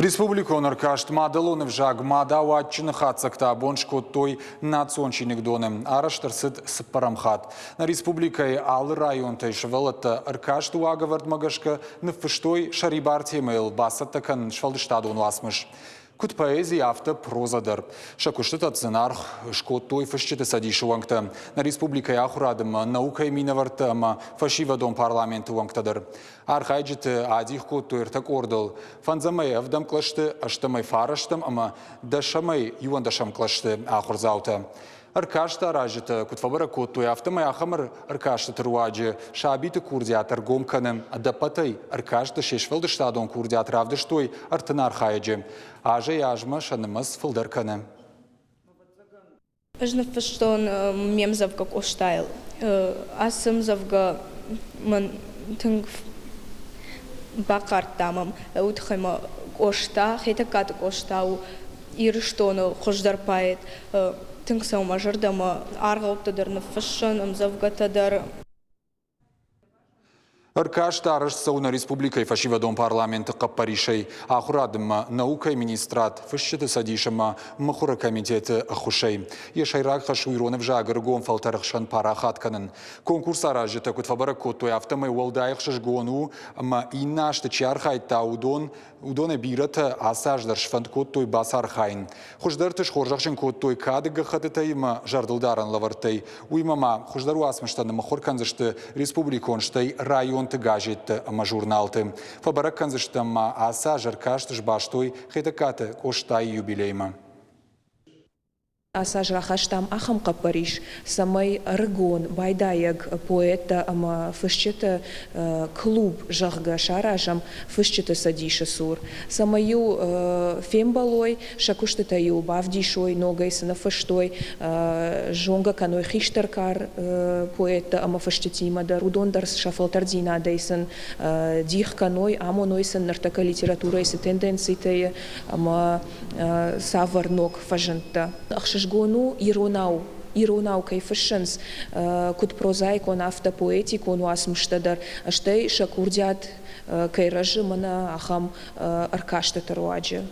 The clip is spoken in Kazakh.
Республикон аркашт мадалонов жаг мадауатчины хатсакта боншко той национчиник доны араштарсыд сыппарамхат. На республикой ал район тайшвелата аркашт уагавард магашка нфыштой шарибартемел басаттакан швалдыштадон ласмыш. Кут поэзии авто прозадар. Шакуштат отзенарх шкотой фашчите садишуангта. На республика Ахурадам наука и миновартам фашива дом парламента уангтадар. Архайджите адих котой ртак ордал. Фанзамай авдам клашты аштамай фараштам ама дашамай юандашам клашты ахурзаута. Аркашта ражита кутфабара котой автомай ахамар аркашта труаджи шабиты курдиатар гомканым адапатай аркашта шешвелды штадон курдиатар авдыштой артынар хайджи. Аже яжма шанымыз фылдарканы. Ажны фыштон мемзавга коштайл. Асымзавга ман тынг бакартамам утхайма кошта, хетакат коштау ирштону хождарпает. Тыңсау мажырдама арғауптадар нұфышын, ұмзавғатадар. Аркашта арышсауна республика и фашива дом парламента қаппаришей. Ахурадым наука и министрат фышчыты садишыма махура комитеті ахушей. Ешайрак хашуиронов жагыргон фалтарықшан парахатканын. Конкурс аражыта кутфабара коттой автомай уалдайық шашгону ма инашты чархайта удоне бирата асаждар шфанд коттой басархайн. Хуждартыш хоржақшын коттой кадыға хатытай ма жардылдаран лавартай. Уймама хуждару асмыштаны махур канзышты республиконштай район гаджет журналты. Фабарак канзыштам аса жаркашт жбаштой хетакаты коштай юбилейма. Аса жрахаштам ахам капариш самай рыгон байдаяг поэта ама фышчета клуб жахга шаражам фышчета садиша сур. Самаю фембалой шакуштетаю бавдишой ногайсана фыштой жонга каной хиштаркар поэта ама фышчетима да рудондарс шафалтардина дейсан дих каной амонойсан нартака литература исы тенденциите ама саварнок фажанта. Гону иронау кайфышынс кут прозаикон автопоэтикон уасмыштадар аштай шакурдят кайражы мана ахам аркашта таруаджи.